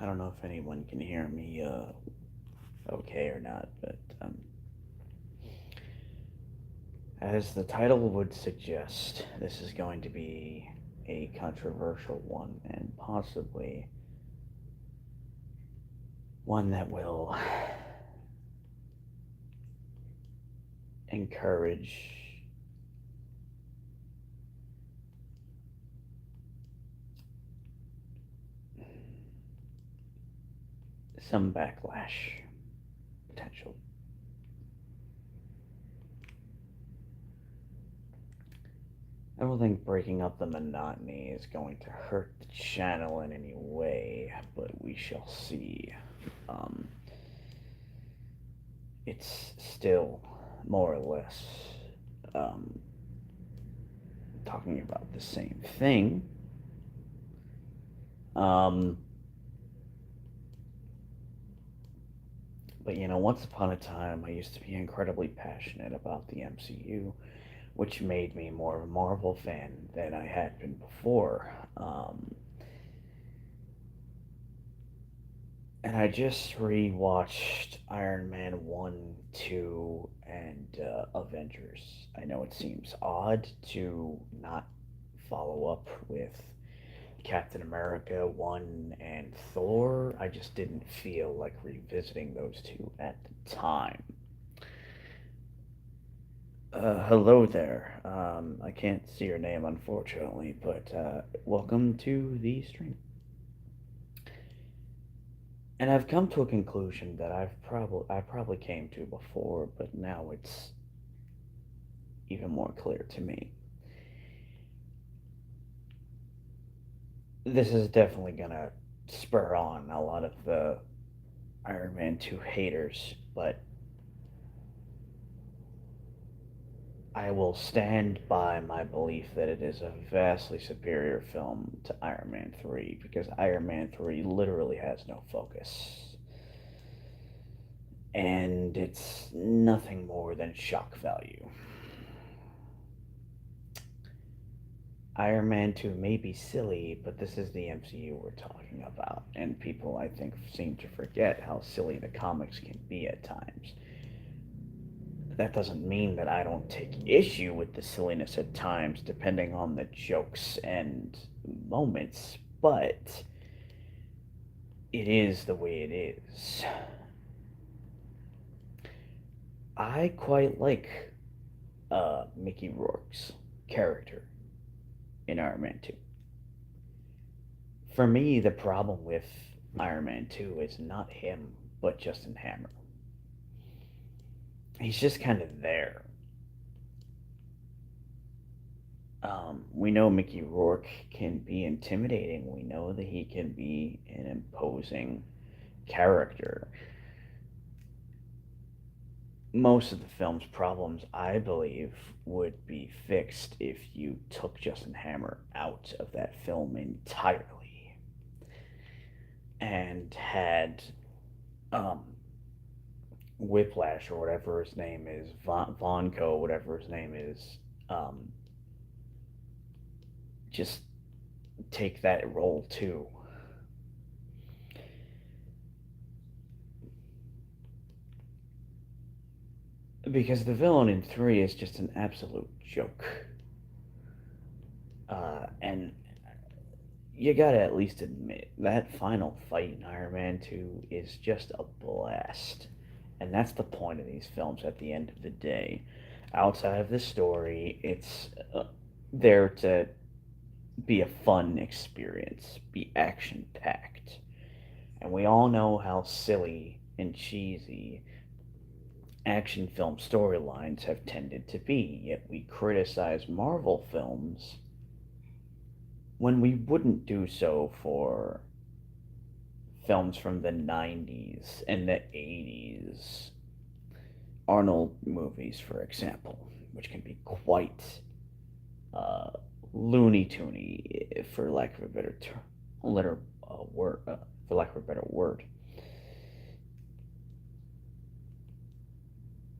I don't know if anyone can hear me okay or not, but as the title would suggest, this is going to be a controversial one and possibly one that will encourage some backlash potential. I don't think breaking up the monotony is going to hurt the channel in any way, but we shall see. Um, it's still more or less um, talking about the same thing. Um, but once upon a time, I used to be incredibly passionate about the MCU, which made me more of a Marvel fan than I had been before. And I just rewatched Iron Man 1, 2, and Avengers. I know it seems odd to not follow up with Captain America 1 and Thor. I just didn't feel like revisiting those two at the time. Hello there. I can't see your name, unfortunately, but welcome to the stream. And I've come to a conclusion that I probably came to before, but now it's even more clear to me. This is definitely gonna spur on a lot of the Iron Man 2 haters, but I will stand by my belief that it is a vastly superior film to Iron Man 3 because Iron Man 3 literally has no focus. And it's nothing more than shock value. Iron Man 2 may be silly, but this is the MCU we're talking about, and people, I think, seem to forget how silly the comics can be at times. That doesn't mean that I don't take issue with the silliness at times, depending on the jokes and moments, but it is the way it is. I quite like Mickey Rourke's character in Iron Man 2. For me, the problem with Iron Man 2 is not him, but Justin Hammer. He's just kind of there. We know Mickey Rourke can be intimidating. We know that he can be an imposing character. Most of the film's problems, I believe, would be fixed if you took Justin Hammer out of that film entirely and had um, Whiplash or whatever his name is, Vonco, whatever his name is, just take that role too. Because the villain in 3 is just an absolute joke. And you gotta at least admit, that final fight in Iron Man 2 is just a blast. And that's the point of these films at the end of the day. Outside of the story, it's there to be a fun experience, be action packed. And we all know how silly and cheesy action film storylines have tended to be, yet we criticize Marvel films when we wouldn't do so for films from the 90s and the 80s. Arnold movies, for example, which can be quite uh, Looney Toony, for lack of a better term, letter word, for lack of a better word.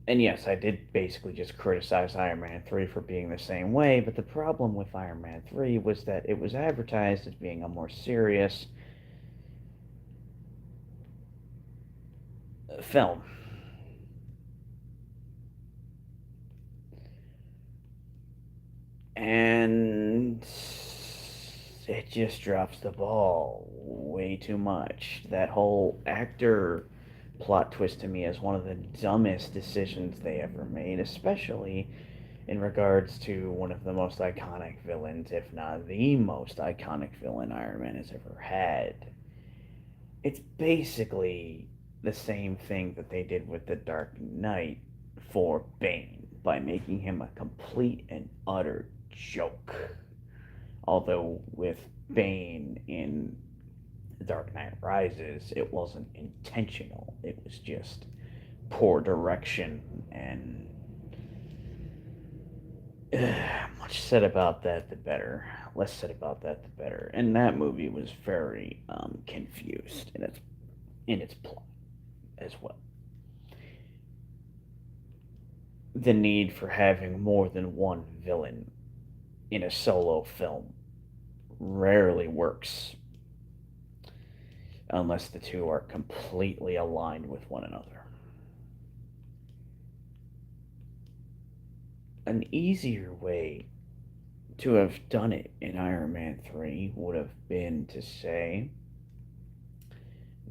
And yes, I did basically just criticize Iron Man 3 for being the same way, but the problem with Iron Man 3 was that it was advertised as being a more serious film. And it just drops the ball way too much. That whole actor plot twist to me is one of the dumbest decisions they ever made, especially in regards to one of the most iconic villains, if not the most iconic villain Iron Man has ever had. It's basically the same thing that they did with the Dark Knight for Bane by making him a complete and utter joke. Although with Bane in Dark Knight Rises, it wasn't intentional. It was just poor direction and much said about that, the better. Less said about that, the better. And that movie was very confused in its plot as well. The need for having more than one villain in a solo film rarely works unless the two are completely aligned with one another. An easier way to have done it in Iron Man 3 would have been to say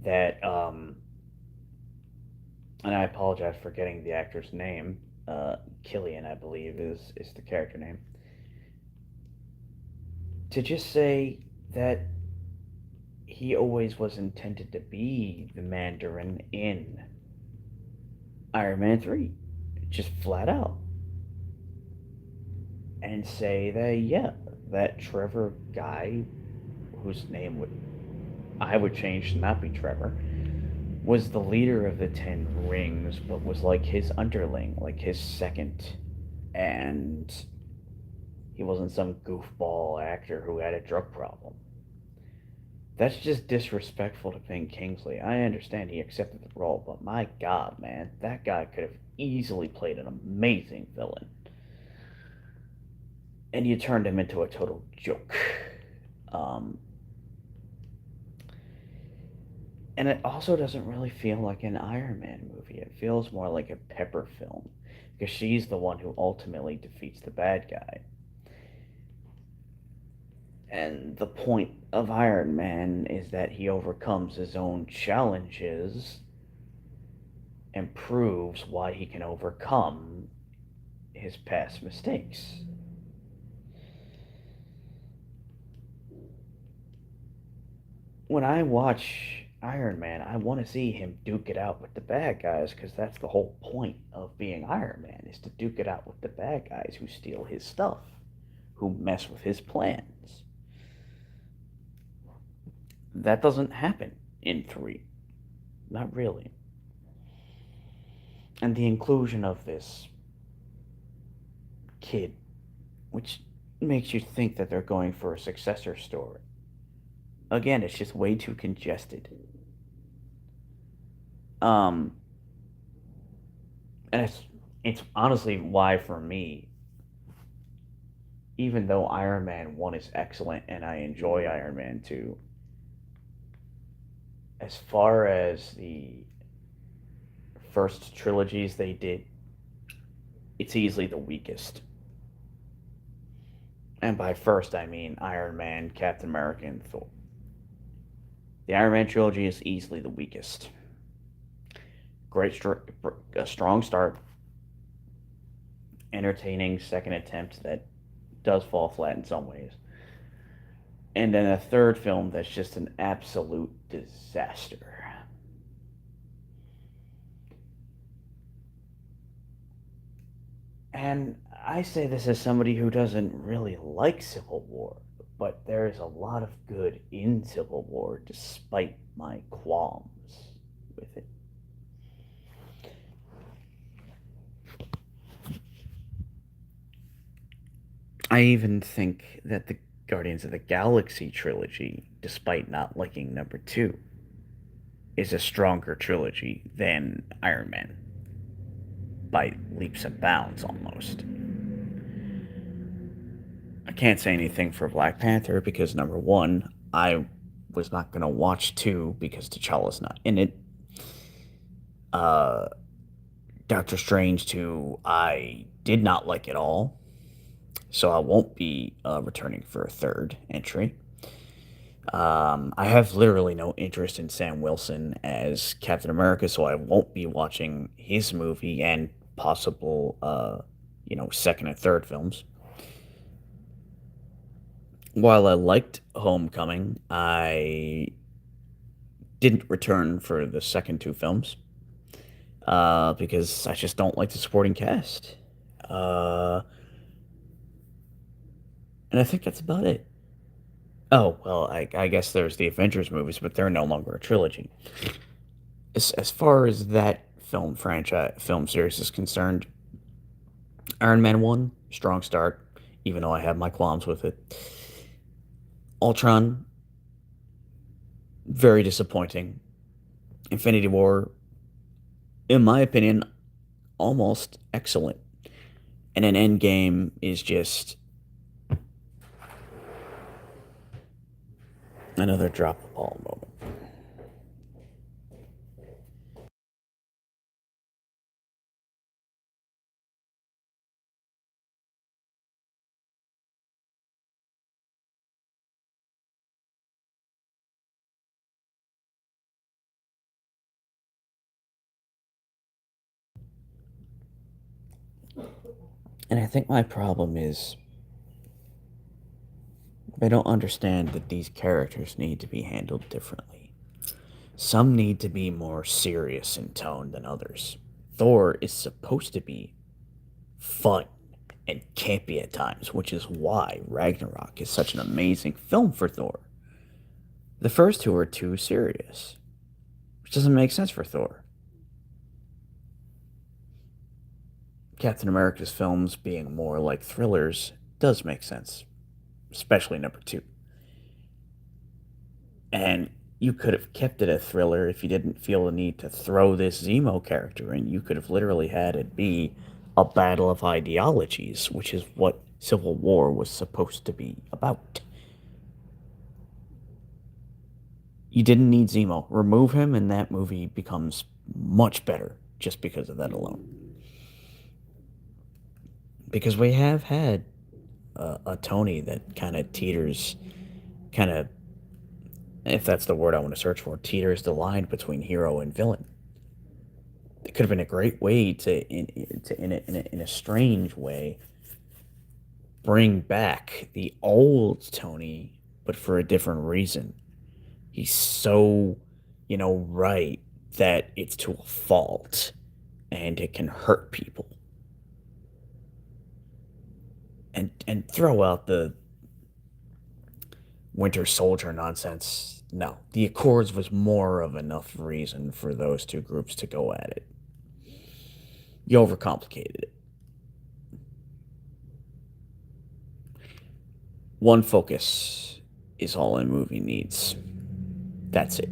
that, and I apologize for getting the actor's name, Killian, I believe, is the character name, to just say that he always was intended to be the Mandarin in Iron Man 3. Just flat out. And say that, yeah, that Trevor guy, whose name I would change to not be Trevor, was the leader of the Ten Rings, but was like his underling, like his second. And he wasn't some goofball actor who had a drug problem. That's just disrespectful to Ben Kingsley. I understand he accepted the role, but my god, man, that guy could have easily played an amazing villain. And you turned him into a total joke. Um, and it also doesn't really feel like an Iron Man movie. It feels more like a Pepper film, because she's the one who ultimately defeats the bad guy. And the point of Iron Man is that he overcomes his own challenges and proves why he can overcome his past mistakes. When I watch Iron Man, I want to see him duke it out with the bad guys because that's the whole point of being Iron Man is to duke it out with the bad guys who steal his stuff, who mess with his plans. That doesn't happen in 3. Not really. And the inclusion of this kid, which makes you think that they're going for a successor story. Again, it's just way too congested. Um, and it's honestly why for me, even though Iron Man 1 is excellent and I enjoy Iron Man 2, as far as the first trilogies they did, it's easily the weakest. And by first, I mean Iron Man, Captain America, and Thor. The Iron Man trilogy is easily the weakest. A strong start, entertaining second attempt that does fall flat in some ways, and then a third film that's just an absolute disaster. And I say this as somebody who doesn't really like Civil War, but there is a lot of good in Civil War despite my qualms with it. I even think that the Guardians of the Galaxy trilogy, despite not liking number 2, is a stronger trilogy than Iron Man by leaps and bounds almost. I can't say anything for Black Panther because number 1, I was not going to watch 2 because T'Challa's not in it. Uh, Doctor Strange 2, I did not like at all, so I won't be returning for a third entry. I have literally no interest in Sam Wilson as Captain America, so I won't be watching his movie and possible, second and third films. While I liked Homecoming, I didn't return for the second two films because I just don't like the supporting cast. Uh, and I think that's about it. Oh, well, I guess there's the Avengers movies, but they're no longer a trilogy. As far as that film series is concerned, Iron Man 1, strong start, even though I have my qualms with it. Ultron, very disappointing. Infinity War, in my opinion, almost excellent. And an Endgame is just another drop the ball moment. And I think my problem is I don't understand that these characters need to be handled differently. Some need to be more serious in tone than others. Thor is supposed to be fun and campy at times, which is why Ragnarok is such an amazing film for Thor. The first two are too serious, which doesn't make sense for Thor. Captain America's films being more like thrillers does make sense, especially number two. And you could have kept it a thriller if you didn't feel the need to throw this Zemo character in. You could have literally had it be a battle of ideologies, which is what Civil War was supposed to be about. You didn't need Zemo. Remove him, and that movie becomes much better just because of that alone. Because we have had a Tony that kind of teeters, kind of, if that's the word I want to search for, teeters the line between hero and villain. It could have been a great way in a strange way, bring back the old Tony, but for a different reason. He's so, right that it's to a fault and it can hurt people. And throw out the Winter Soldier nonsense. No, the Accords was more of enough reason for those two groups to go at it. You overcomplicated it. One focus is all a movie needs. That's it.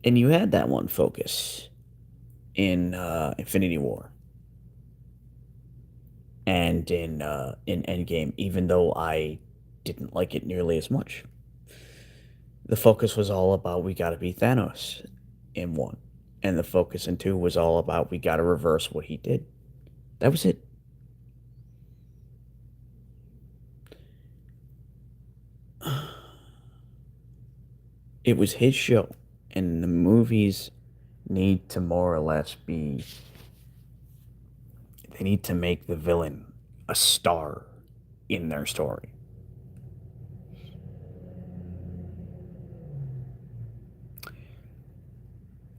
And you had that one focus in Infinity War and in Endgame, even though I didn't like it nearly as much. The focus was all about we got to beat Thanos in one, and the focus in two was all about we got to reverse what he did. That was it. It was his show, and the movies need to more or less be. They need to make the villain a star in their story.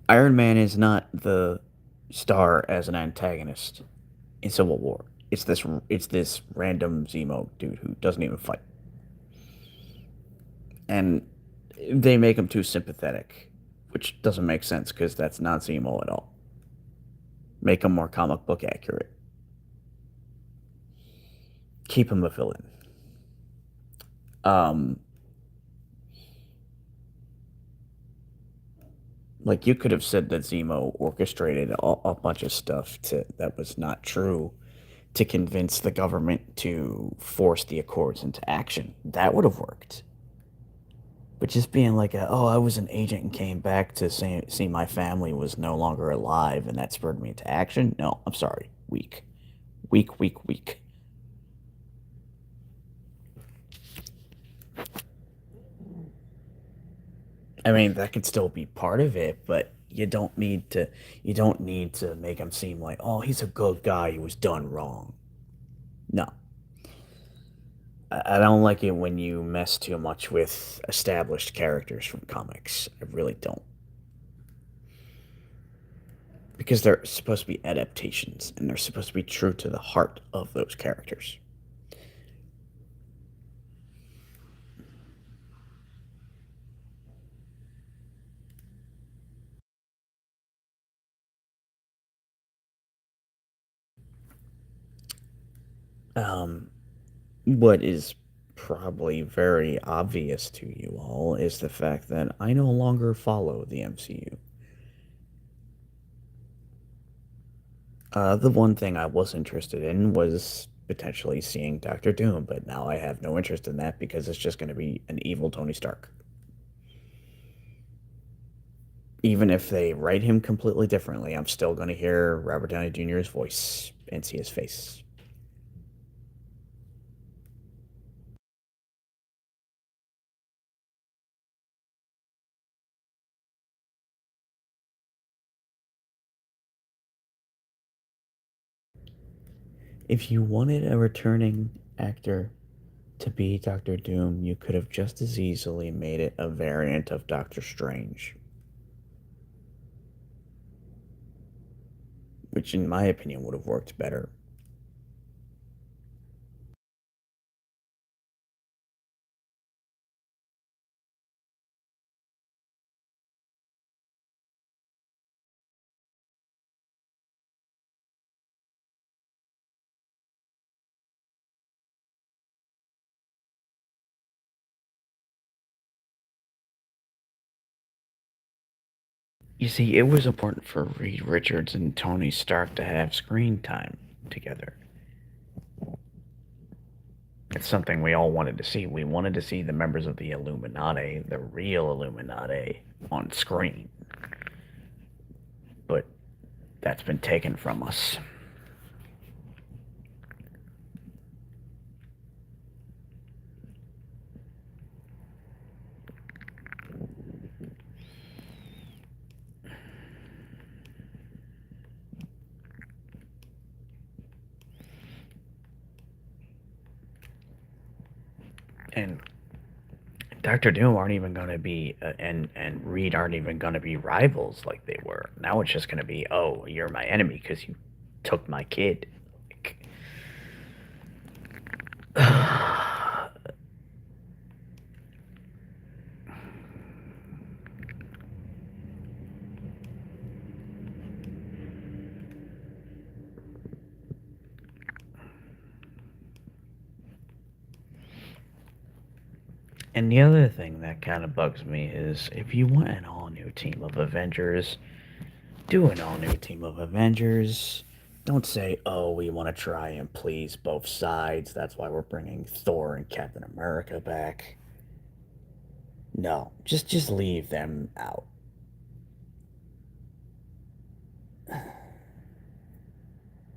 Iron Man is not the star as an antagonist in Civil War. It's this random Zemo dude who doesn't even fight, and they make him too sympathetic, which doesn't make sense because that's not Zemo at all. Make him more comic book accurate. Keep him a villain. Um, like you could have said that Zemo orchestrated a bunch of stuff that was not true to convince the government to force the Accords into action. That would have worked. But just being like, oh, I was an agent and came back to see my family was no longer alive and that spurred me into action. No, I'm sorry. Weak. Weak, weak, weak. I mean, that could still be part of it, but you don't need to make him seem like, oh, he's a good guy who was done wrong. No. I don't like it when you mess too much with established characters from comics. I really don't. Because they're supposed to be adaptations and they're supposed to be true to the heart of those characters. Um, what is probably very obvious to you all is the fact that I no longer follow the MCU. The one thing I was interested in was potentially seeing Doctor Doom, but now I have no interest in that because it's just going to be an evil Tony Stark. Even if they write him completely differently, I'm still going to hear Robert Downey Jr.'s voice and see his face. If you wanted a returning actor to be Doctor Doom, you could have just as easily made it a variant of Doctor Strange, which, in my opinion, would have worked better. You see, it was important for Reed Richards and Tony Stark to have screen time together. It's something we all wanted to see. We wanted to see the members of the Illuminati, the real Illuminati, on screen. But that's been taken from us. And Doctor Doom aren't even going to be, and Reed aren't even going to be rivals like they were. Now it's just going to be, oh, you're my enemy because you took my kid. Like, and the other thing that kind of bugs me is if you want an all new team of Avengers, do an all new team of Avengers. Don't say, oh, we want to try and please both sides. That's why we're bringing Thor and Captain America back. No, just leave them out.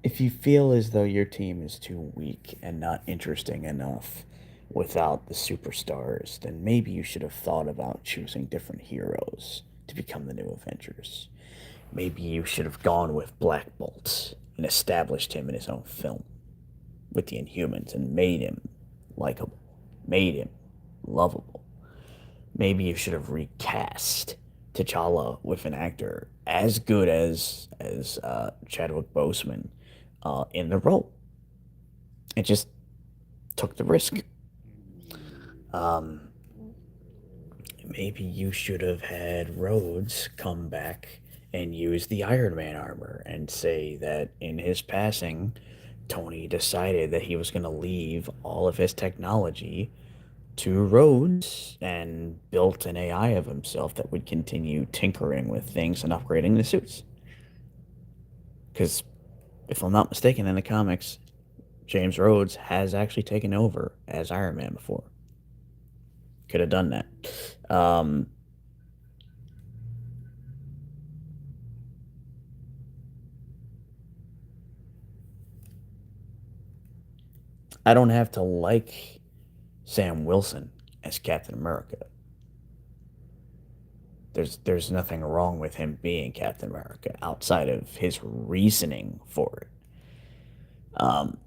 If you feel as though your team is too weak and not interesting enough without the superstars, then maybe you should have thought about choosing different heroes to become the new Avengers. Maybe you should have gone with Black Bolt and established him in his own film with the Inhumans and made him likable, made him lovable. Maybe you should have recast T'Challa with an actor as good as Chadwick Boseman in the role. It just took the risk. Um, Maybe you should have had Rhodes come back and use the Iron Man armor and say that in his passing, Tony decided that he was going to leave all of his technology to Rhodes and built an AI of himself that would continue tinkering with things and upgrading the suits. Because if I'm not mistaken, in the comics, James Rhodes has actually taken over as Iron Man before. Could have done that. Um, I don't have to like Sam Wilson as Captain America. There's nothing wrong with him being Captain America outside of his reasoning for it. Um,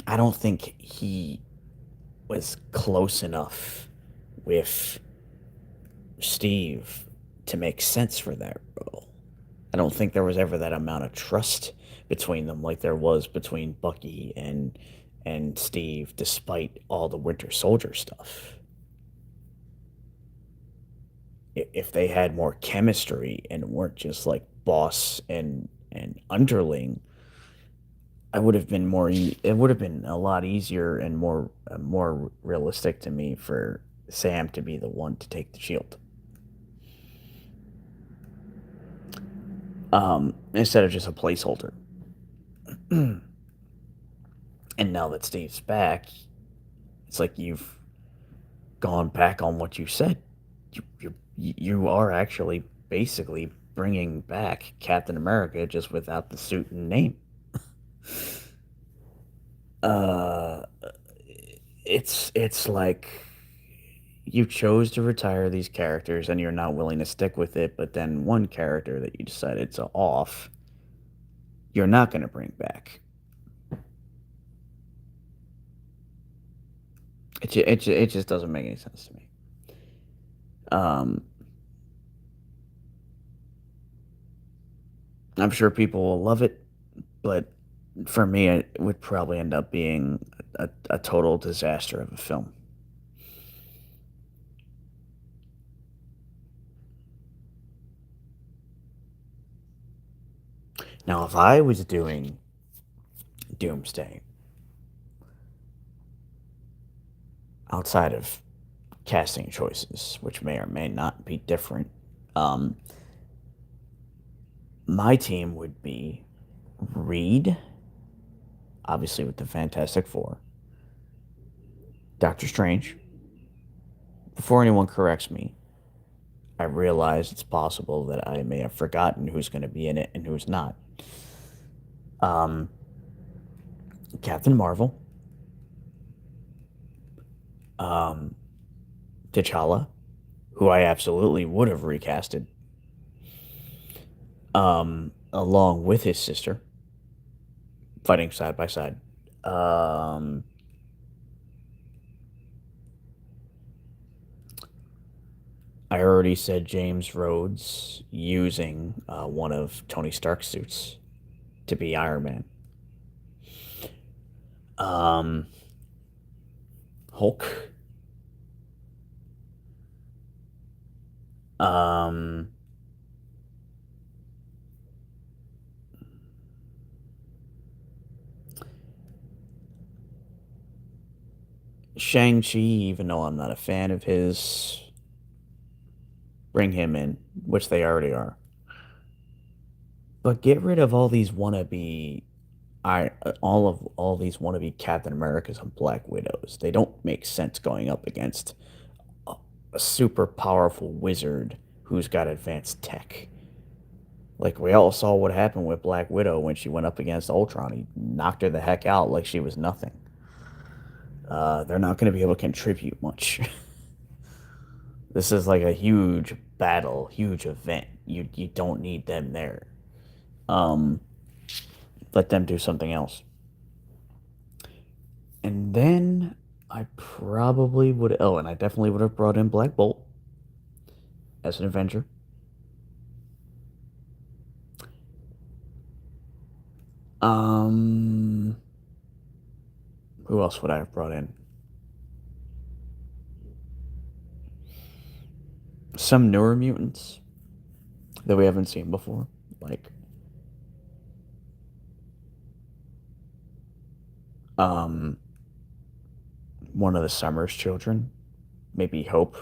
I don't think he was close enough with Steve to make sense for that role. I don't think there was ever that amount of trust between them like there was between Bucky and Steve, despite all the Winter Soldier stuff. If they had more chemistry and weren't just like boss and underling, I would have been more. It would have been a lot easier and more realistic to me for Sam to be the one to take the shield, instead of just a placeholder. And now that Steve's back, it's like you've gone back on what you said. You are actually basically bringing back Captain America just without the suit and name. Uh, it's like you chose to retire these characters and you're not willing to stick with it, but then one character that you decided to off, you're not going to bring back. It just doesn't make any sense to me. Um, I'm sure people will love it, but for me, it would probably end up being a total disaster of a film. Now, if I was doing Doomsday outside of casting choices, which may or may not be different, um, my team would be Reed, obviously with the Fantastic Four, Doctor Strange. Before anyone corrects me, I realize it's possible that I may have forgotten who's going to be in it and who's not. Um, Captain Marvel, um, T'Challa, who I absolutely would have recasted, along with his sister, fighting side by side. Um, I already said James Rhodes using one of Tony Stark's suits to be Iron Man. Um, Hulk. Um, Shang-Chi, even though I'm not a fan of his, bring him in, which they already are. But get rid of all these wannabe all these wannabe Captain Americas and Black Widows. They don't make sense going up against a, a super powerful wizard who's got advanced tech. Like we all saw what happened with Black Widow when she went up against Ultron. He knocked her the heck out like she was nothing. They're not going to be able to contribute much. This is like a huge battle, huge event. You don't need them there. Um, Let them do something else. And then I probably would. Oh, and I definitely would have brought in Black Bolt as an Avenger. Um, who else would I have brought in? Some newer mutants that we haven't seen before, like um, one of the Summers children, maybe Hope.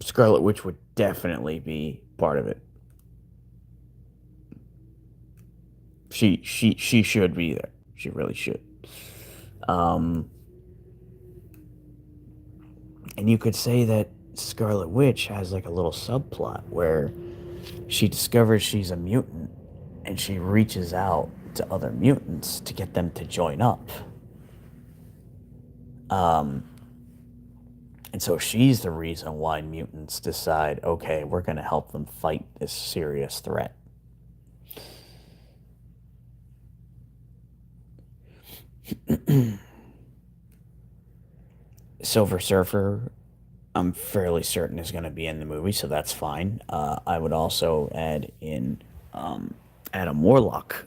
Scarlet Witch would definitely be part of it. She should be there. She really should. Um, And you could say that Scarlet Witch has like a little subplot where she discovers she's a mutant and she reaches out to other mutants to get them to join up. Um, and so she's the reason why mutants decide, okay, we're going to help them fight this serious threat. Silver Surfer, I'm fairly certain is going to be in the movie, so that's fine. I would also add in Adam Warlock.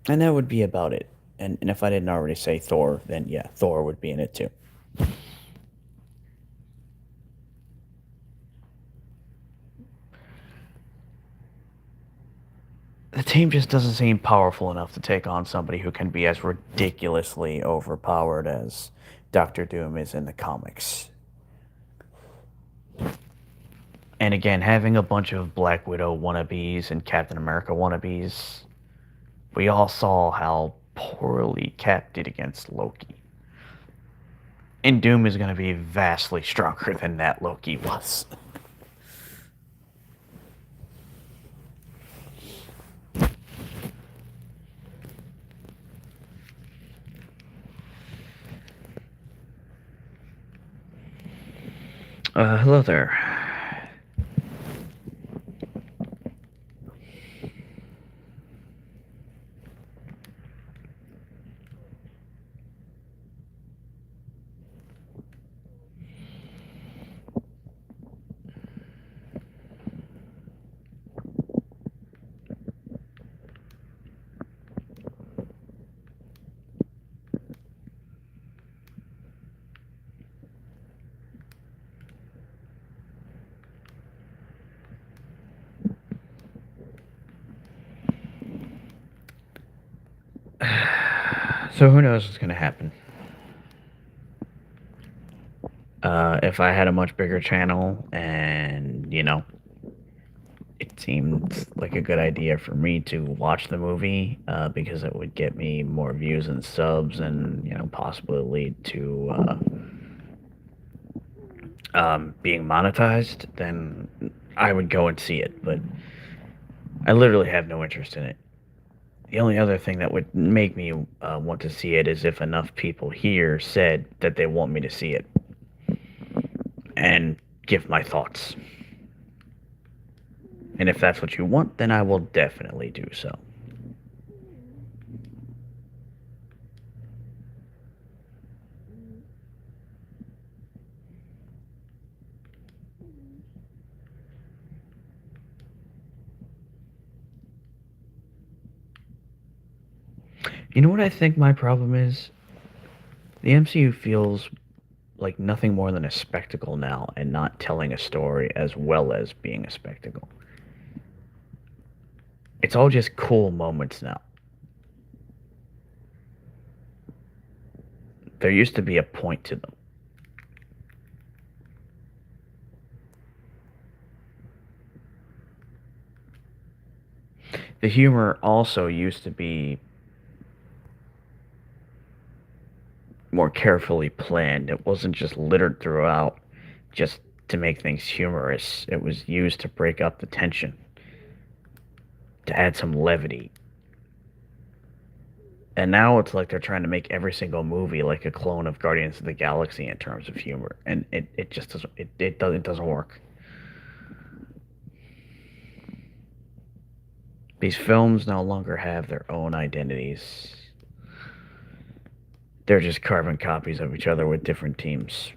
And that would be about it. And if I didn't already say Thor, then yeah, Thor would be in it too. The team just doesn't seem powerful enough to take on somebody who can be as ridiculously overpowered as Doctor Doom is in the comics. And again, having a bunch of Black Widow wannabes and Captain America wannabes, we all saw how poorly Cap did against Loki. And Doom is going to be vastly stronger than that Loki was. Hello there. So who knows what's going to happen? If I had a much bigger channel and, it seemed like a good idea for me to watch the movie because it would get me more views and subs and, possibly lead to being monetized, then I would go and see it. But I literally have no interest in it. The only other thing that would make me want to see it is if enough people here said that they want me to see it and give my thoughts. And if that's what you want, then I will definitely do so. You know what I think my problem is? The MCU feels like nothing more than a spectacle now and not telling a story as well as being a spectacle. It's all just cool moments now. There used to be a point to them. The humor also used to be more carefully planned. It wasn't just littered throughout just to make things humorous. It was used to break up the tension, to add some levity. And now it's like they're trying to make every single movie like a clone of Guardians of the Galaxy in terms of humor, and it just doesn't work. These films no longer have their own identities. They're just carbon copies of each other with different teams.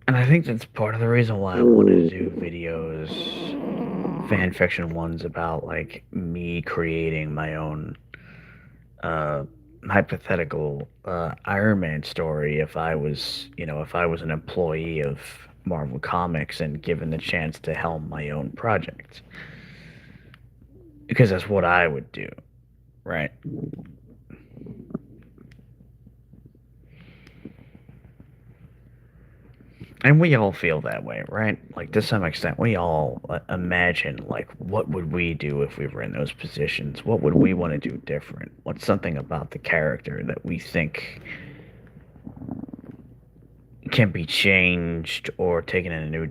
And I think that's part of the reason why I wanted to do videos, fan fiction ones about like me creating my own uh, hypothetical Iron Man story if I was, if I was an employee of Marvel Comics and given the chance to helm my own project, because that's what I would do, right? And we all feel that way, right? Like to some extent, we all imagine like what would we do if we were in those positions? What would we want to do different? What's something about the character that we think can be changed or taken in a new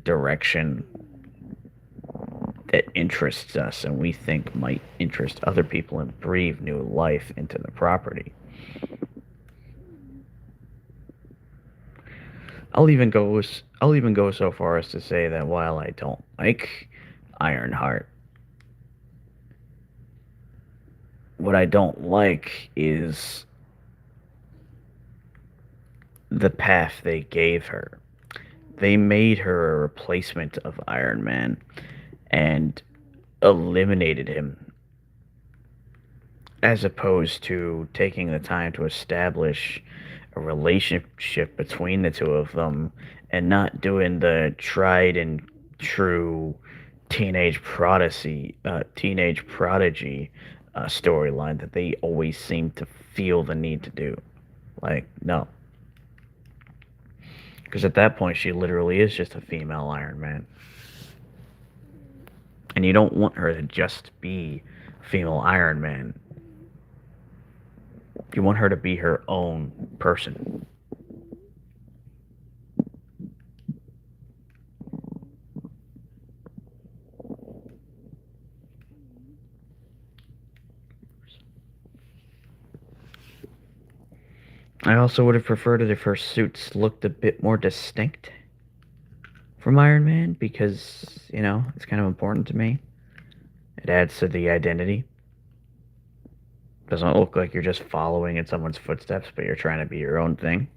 direction that interests us and we think might interest other people and breathe new life into the property. I'll even go so far as to say that while I don't like Ironheart, what I don't like is the path they gave her. They made her a replacement of Iron Man and eliminated him as opposed to taking the time to establish a relationship between the two of them and not doing the tried and true teenage prodigy storyline that they always seem to feel the need to do. Like, no, because at that point she literally is just a female Iron Man, and you don't want her to just be female Iron Man. You want her to be her own person. I also would have preferred it if her suits looked a bit more distinct from Iron Man because, it's kind of important to me. It adds to the identity. Doesn't look like you're just following in someone's footsteps, but you're trying to be your own thing.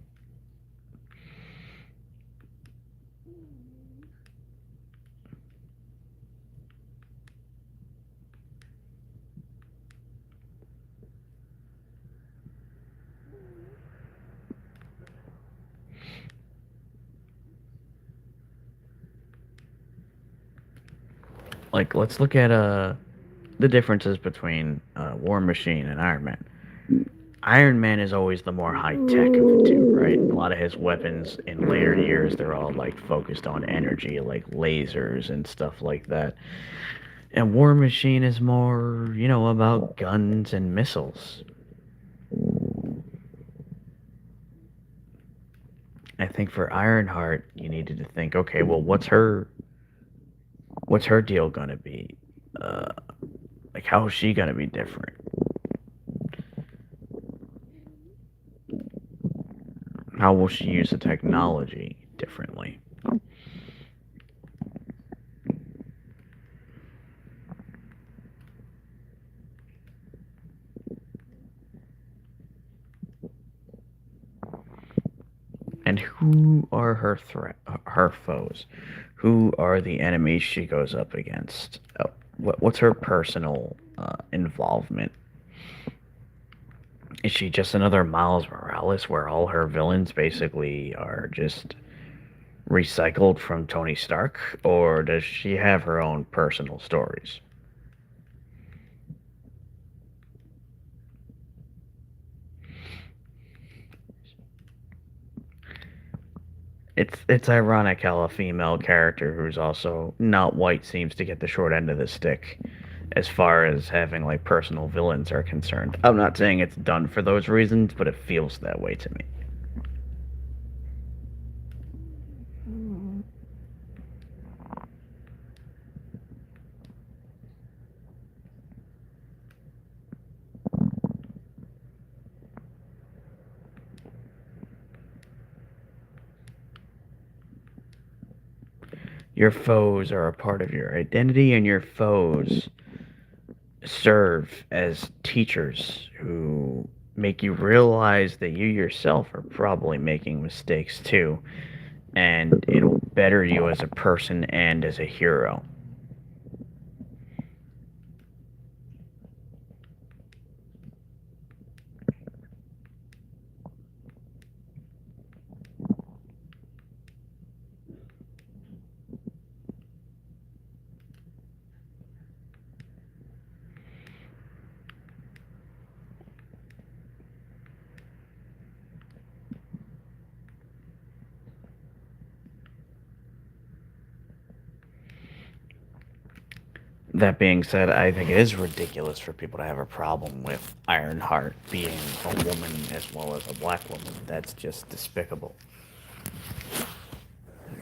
Like, let's look at the differences between War Machine and Iron Man. Iron Man is always the more high tech of the two, right? A lot of his weapons in later years, they're all like focused on energy, like lasers and stuff like that. And War Machine is more, about guns and missiles. I think for Ironheart, you needed to think, okay, well, what's her deal gonna be? Uh, like, how is she gonna be different? How will she use the technology differently? And who are her foes? Who are the enemies she goes up against? What's her personal involvement? Is she just another Miles Morales where all her villains basically are just recycled from Tony Stark? Or does she have her own personal stories? It's ironic how a female character who's also not white seems to get the short end of the stick as far as having like personal villains are concerned. I'm not saying it's done for those reasons, but it feels that way to me. Your foes are a part of your identity, and your foes serve as teachers who make you realize that you yourself are probably making mistakes too, and it'll better you as a person and as a hero. That being said, I think it is ridiculous for people to have a problem with Ironheart being a woman as well as a black woman. That's just despicable.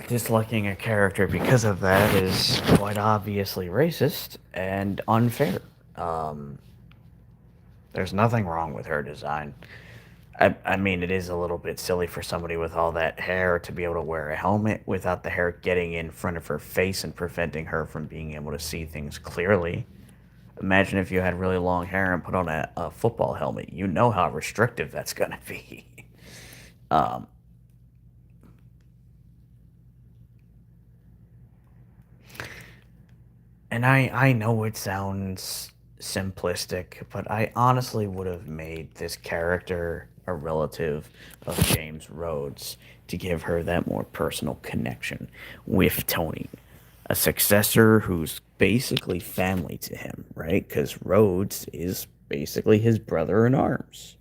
Disliking a character because of that is quite obviously racist and unfair. Um, there's nothing wrong with her design. I mean, it is a little bit silly for somebody with all that hair to be able to wear a helmet without the hair getting in front of her face and preventing her from being able to see things clearly. Imagine if you had really long hair and put on a football helmet. You know how restrictive that's going to be. um, and I know it sounds simplistic, but I honestly would have made this character a relative of James Rhodes to give her that more personal connection with Tony. A successor who's basically family to him, right? Because Rhodes is basically his brother in arms.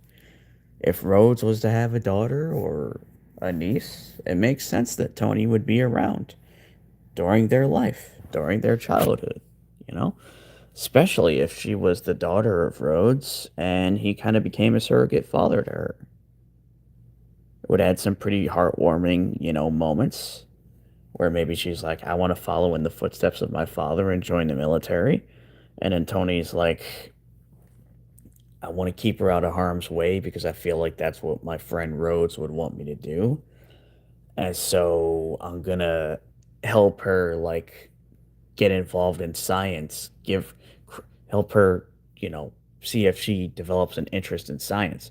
If Rhodes was to have a daughter or a niece, it makes sense that Tony would be around during their life, during their childhood, you know? Especially if she was the daughter of Rhodes and he kind of became a surrogate father to her. It would add some pretty heartwarming, moments where maybe she's like, I want to follow in the footsteps of my father and join the military. And then Tony's like, I want to keep her out of harm's way because I feel like that's what my friend Rhodes would want me to do. And so I'm going to help her, like, get involved in science, help her, see if she develops an interest in science.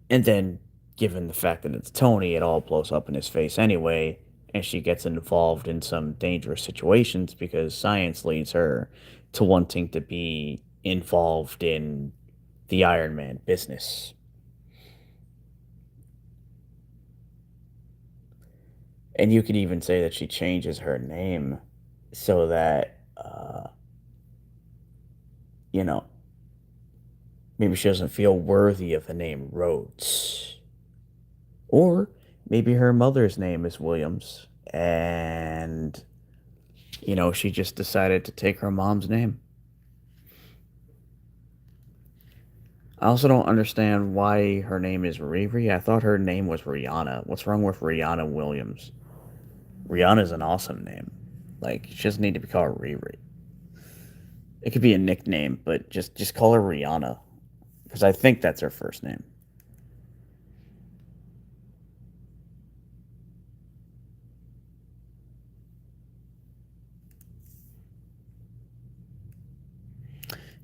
And then, given the fact that it's Tony, it all blows up in his face anyway, and she gets involved in some dangerous situations because science leads her to wanting to be involved in the Iron Man business. And you could even say that she changes her name so that, you know, maybe she doesn't feel worthy of the name Rhodes. Or maybe her mother's name is Williams, and she just decided to take her mom's name. I also don't understand why her name is Riri. I thought her name was Rihanna. What's wrong with Rihanna Williams? Rihanna's an awesome name. Like, she doesn't need to be called Riri. It could be a nickname, but just call her Rihanna because I think that's her first name.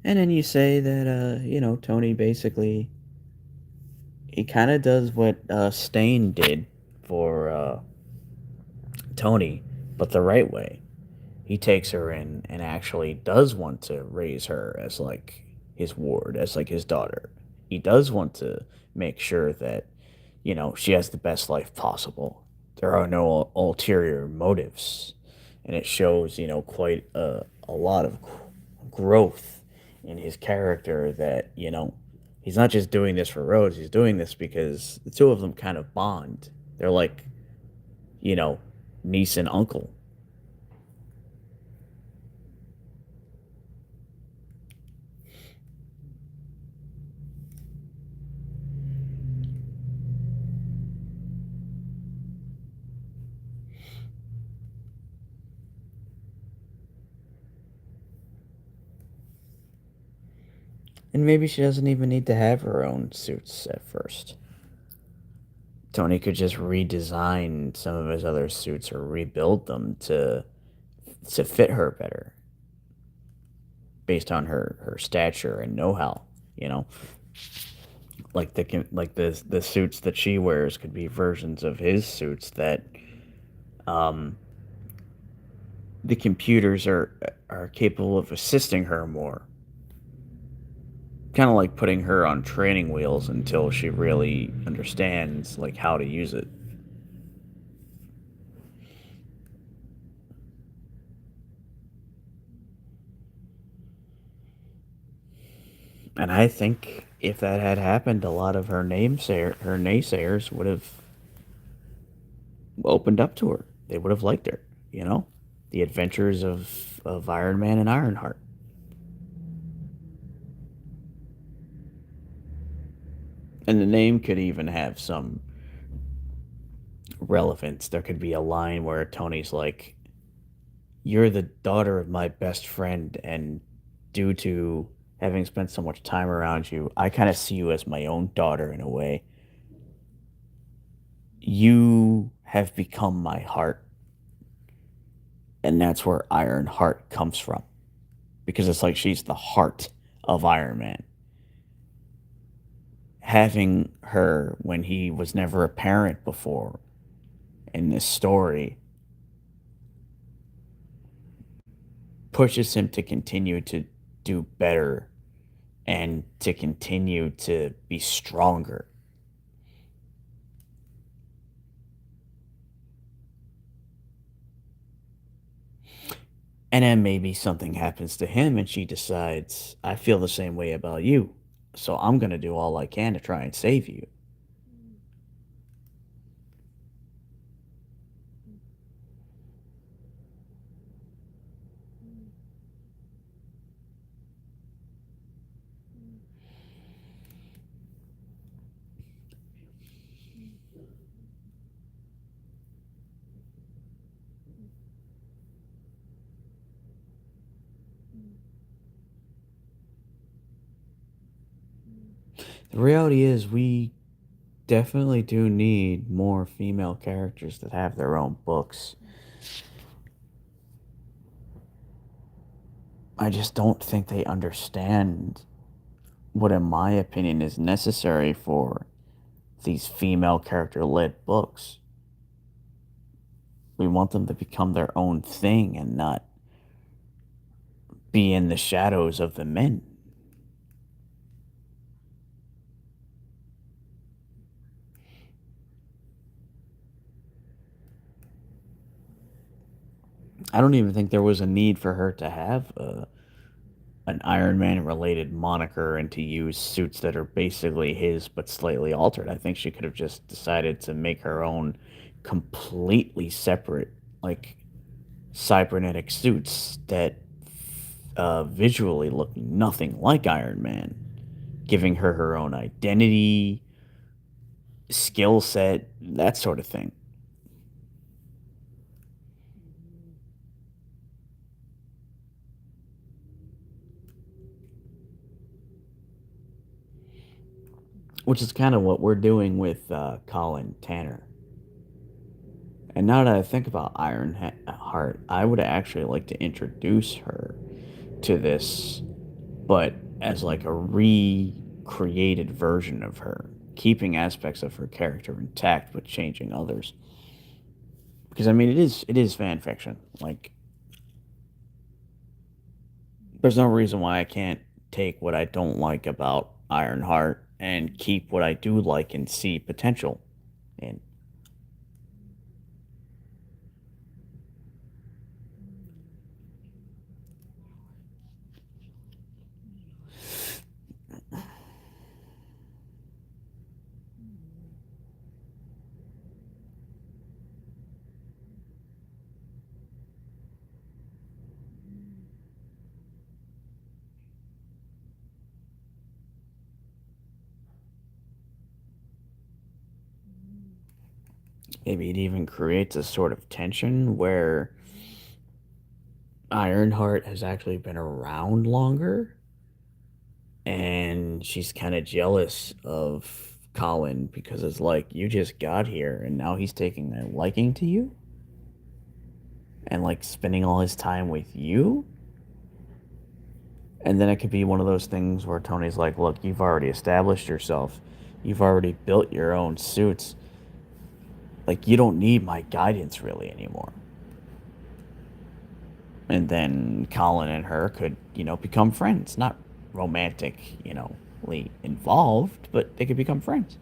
And then you say that Tony basically he kind of does what Stain did for Tony, but the right way. He takes her in and actually does want to raise her as like his ward, as like his daughter. He does want to make sure that she has the best life possible. There are no ulterior motives, and it shows quite a lot of growth in his character that he's not just doing this for Rhodes. He's doing this because the two of them kind of bond. They're like you know niece and uncle. And maybe she doesn't even need to have her own suits at first. Tony could just redesign some of his other suits or rebuild them to fit her better based on her stature and know-how, you know? Like the suits that she wears could be versions of his suits that um the computers are capable of assisting her more. Kind of like putting her on training wheels until she really understands like how to use it. And I think if that had happened, a lot of her naysayers would have opened up to her. They would have liked her, you know, the adventures of Iron Man and Ironheart. And the name could even have some relevance. There could be a line where Tony's like, "You're the daughter of my best friend, and due to having spent so much time around you, I kind of see you as my own daughter in a way. You have become my heart." And that's where Iron Heart comes from. Because it's like she's the heart of Iron Man. Having her when he was never a parent before in this story pushes him to continue to do better and to continue to be stronger. And then maybe something happens to him and she decides, I feel the same way about you. So I'm going to do all I can to try and save you. The reality is, we definitely do need more female characters that have their own books. I just don't think they understand what, in my opinion, is necessary for these female character led books. We want them to become their own thing and not be in the shadows of the men. I don't even think there was a need for her to have an Iron Man related moniker and to use suits that are basically his but slightly altered. I think she could have just decided to make her own completely separate, like, cybernetic suits that visually look nothing like Iron Man, giving her her own identity, skill set, that sort of thing. Which is kind of what we're doing with Colin Tanner. And now that I think about Heart, I would actually like to introduce her to this, but as like a recreated version of her, keeping aspects of her character intact but changing others. Because I mean, it is fan fiction. Like, there's no reason why I can't take what I don't like about Ironheart and keep what I do like and see potential in. Maybe it even creates a sort of tension where Ironheart has actually been around longer and she's kind of jealous of Colin because it's like, you just got here and now he's taking a liking to you and like spending all his time with you. And then it could be one of those things where Tony's like, look, you've already established yourself, you've already built your own suits. Like, you don't need my guidance really anymore. And then Colin and her could, become friends. Not romantic, involved, but they could become friends.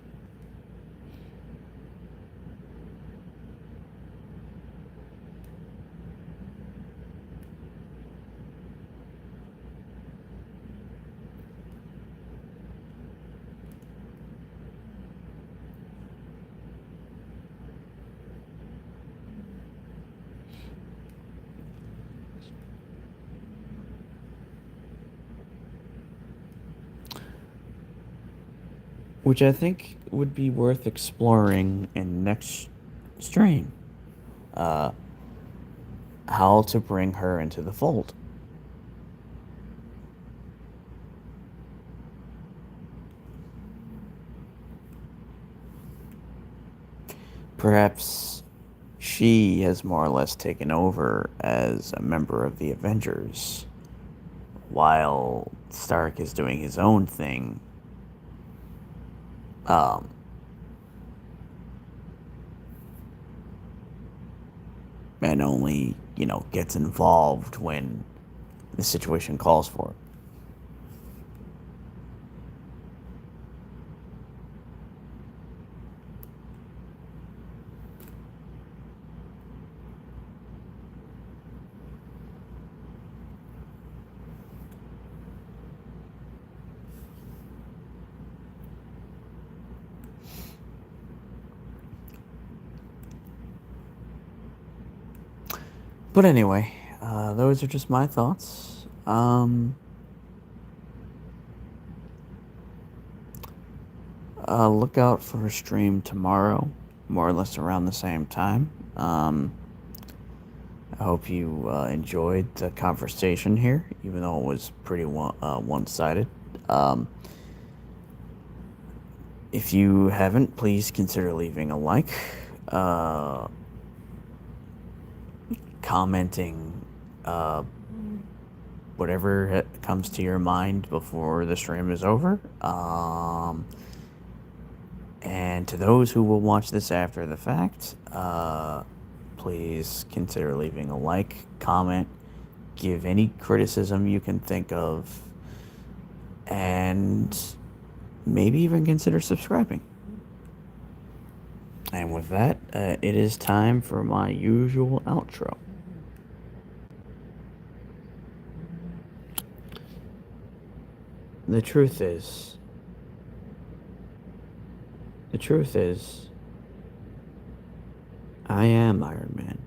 which I think would be worth exploring in next stream. Uh, how to bring her into the fold. Perhaps she has more or less taken over as a member of the Avengers, while Stark is doing his own thing. Um, and only, gets involved when the situation calls for it. But anyway, those are just my thoughts. Look out for a stream tomorrow, more or less around the same time. I hope you enjoyed the conversation here, even though it was pretty one sided. Um, if you haven't, please consider leaving a like, uh, commenting, uh, whatever comes to your mind before the stream is over. And to those who will watch this after the fact, please consider leaving a like, comment, give any criticism you can think of, and maybe even consider subscribing. And with that, it is time for my usual outro. The truth is, the truth is, I am Iron Man.